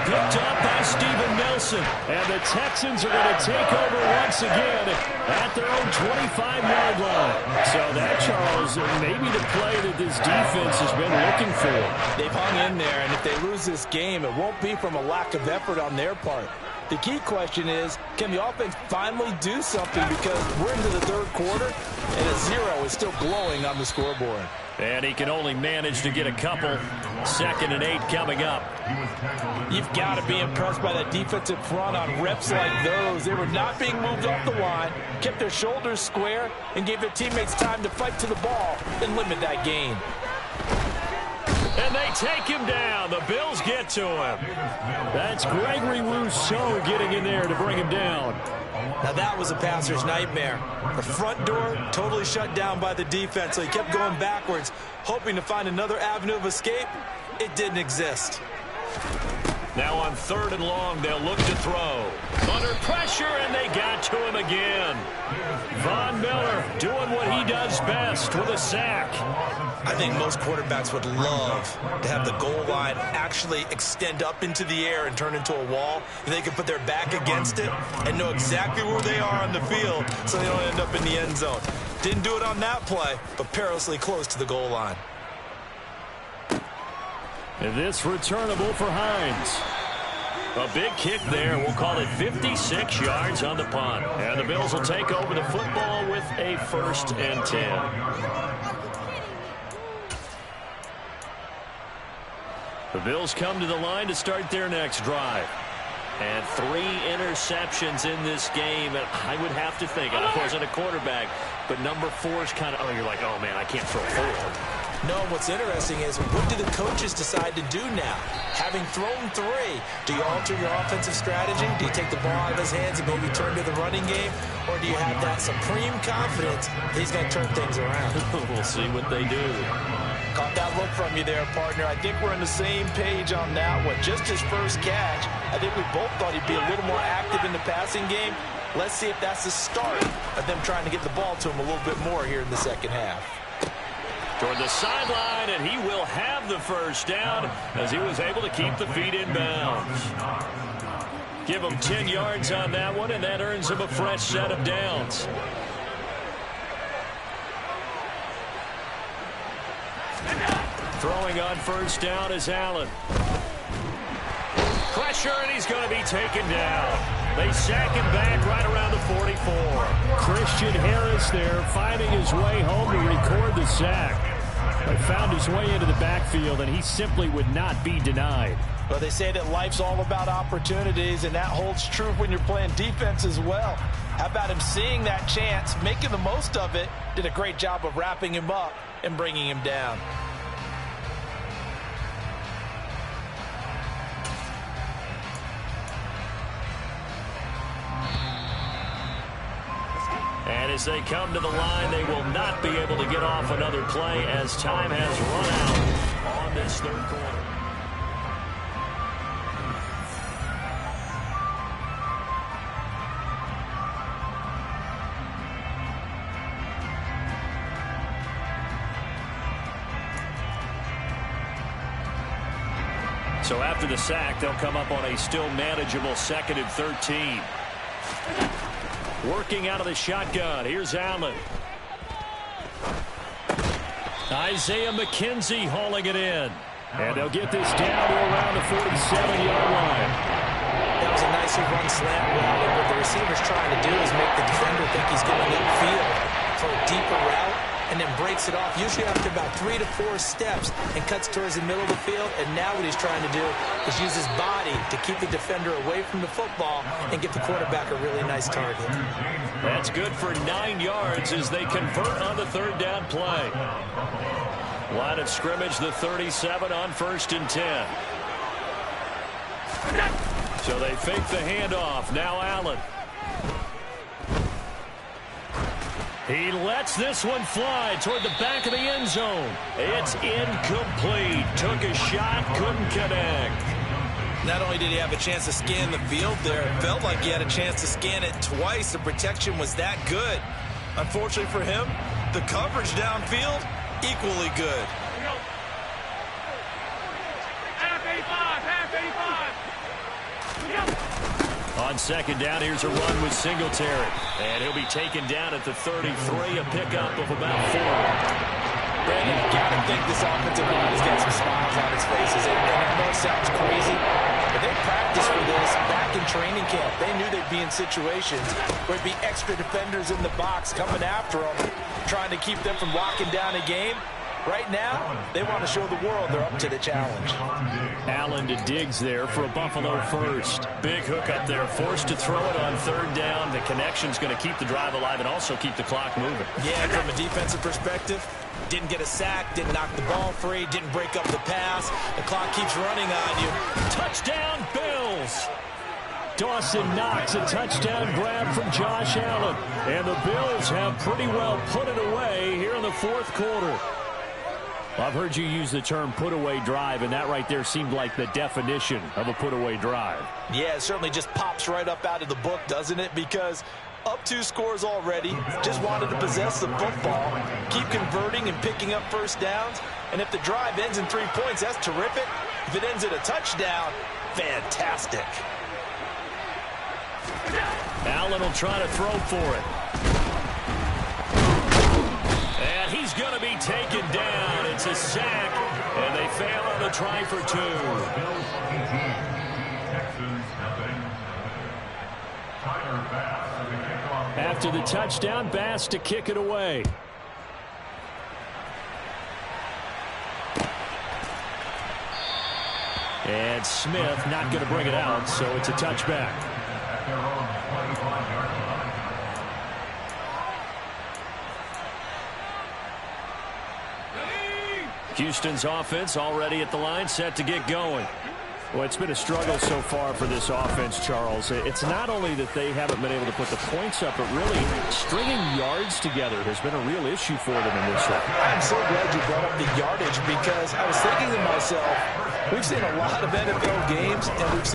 Picked up by Steven Nelson. And the Texans are going to take over once again at their own 25-yard line. So that, Charles, maybe the play that this defense has been looking for. They've hung in there, and if they lose this game, it won't be from a lack of effort on their part. The key question is, can the offense finally do something? Because we're into the third quarter, and a 0 is still glowing on the scoreboard. And he can only manage to get a couple. 2nd and 8 coming up. You've got to be impressed by that defensive front on reps like those. They were not being moved off the line, kept their shoulders square, and gave their teammates time to fight to the ball and limit that gain. And they take him down. The Bills get to him. That's Gregory Rousseau getting in there to bring him down. Now that was a passer's nightmare. The front door totally shut down by the defense, so he kept going backwards, hoping to find another avenue of escape. It didn't exist. Now on 3rd and long, they'll look to throw. Under pressure, and they got to him again. Von Miller doing what he does best with a sack. I think most quarterbacks would love to have the goal line actually extend up into the air and turn into a wall. They can put their back against it and know exactly where they are on the field so they don't end up in the end zone. Didn't do it on that play, but perilously close to the goal line. And this returnable for Hines. A big kick there. We'll call it 56 yards on the punt. And the Bills will take over the football with a 1st and 10. The Bills come to the line to start their next drive. And 3 interceptions in this game. And I would have to think, I wasn't a quarterback, but number 4 is kind of, you're like, oh, man, I can't throw 4. No, what's interesting is, what do the coaches decide to do now? Having thrown 3, do you alter your offensive strategy? Do you take the ball out of his hands and maybe turn to the running game? Or do you have that supreme confidence that he's going to turn things around? We'll see what they do. Caught that look from you there, partner. I think we're on the same page on that one. Just his first catch, I think we both thought he'd be a little more active in the passing game. Let's see if that's the start of them trying to get the ball to him a little bit more here in the second half. Toward the sideline, and he will have the first down as he was able to keep the feet in bounds. Give him 10 yards on that one, and that earns him a fresh set of downs. Throwing on first down is Allen. Pressure, and he's going to be taken down. They sack him back right around the 44. Christian Harris there finding his way home to record the sack. But found his way into the backfield, and he simply would not be denied. Well, they say that life's all about opportunities, and that holds true when you're playing defense as well. How about him seeing that chance, making the most of it, did a great job of wrapping him up and bringing him down. And as they come to the line, they will not be able to get off another play as time has run out on this third quarter. So after the sack, they'll come up on a still manageable 2nd and 13. Working out of the shotgun. Here's Allen. Isaiah McKenzie hauling it in. And they'll get this down to around the 47-yard line. That was a nicely run slant route. What the receiver's trying to do is make the defender think he's going upfield for a deeper route, and then breaks it off, usually after about 3 to 4 steps, and cuts towards the middle of the field. And now what he's trying to do is use his body to keep the defender away from the football and get the quarterback a really nice target. That's good for 9 yards as they convert on the 3rd down play. Line of scrimmage, the 37 on 1st and 10. So they fake the handoff. Now Allen. He lets this one fly toward the back of the end zone. It's incomplete. Took a shot, couldn't connect. Not only did he have a chance to scan the field there, it felt like he had a chance to scan it twice. The protection was that good. Unfortunately for him, the coverage downfield, equally good. On second down, here's a run with Singletary. And he'll be taken down at the 33, a pickup of about 4. Brandon, you got to think this offensive line is getting some smiles on its faces. And I know it sounds crazy, but they practiced for this back in training camp. They knew they'd be in situations where it'd be extra defenders in the box coming after them, trying to keep them from locking down a game. Right now, they want to show the world they're up to the challenge. Allen to Diggs there for a Buffalo first. Big hook up there, forced to throw it on third down. The connection's going to keep the drive alive and also keep the clock moving. Yeah, from a defensive perspective, didn't get a sack, didn't knock the ball free, didn't break up the pass. The clock keeps running on you. Touchdown, Bills! Dawson Knox, a touchdown grab from Josh Allen. And the Bills have pretty well put it away here in the fourth quarter. I've heard you use the term put-away drive, and that right there seemed like the definition of a put-away drive. Yeah, it certainly just pops right up out of the book, doesn't it? Because up 2 scores already, just wanted to possess the football, keep converting and picking up first downs. And if the drive ends in 3 points, that's terrific. If it ends in a touchdown, fantastic. Allen will try to throw for it. And he's going to be taken down. It's a sack, and they fail on the try for 2. After the touchdown, Bass to kick it away. And Smith not going to bring it out, so it's a touchback. Houston's offense already at the line, set to get going. Well, it's been a struggle so far for this offense, Charles. It's not only that they haven't been able to put the points up, but really stringing yards together has been a real issue for them in this one. I'm so glad you brought up the yardage because I was thinking to myself, we've seen a lot of NFL games, and we've seen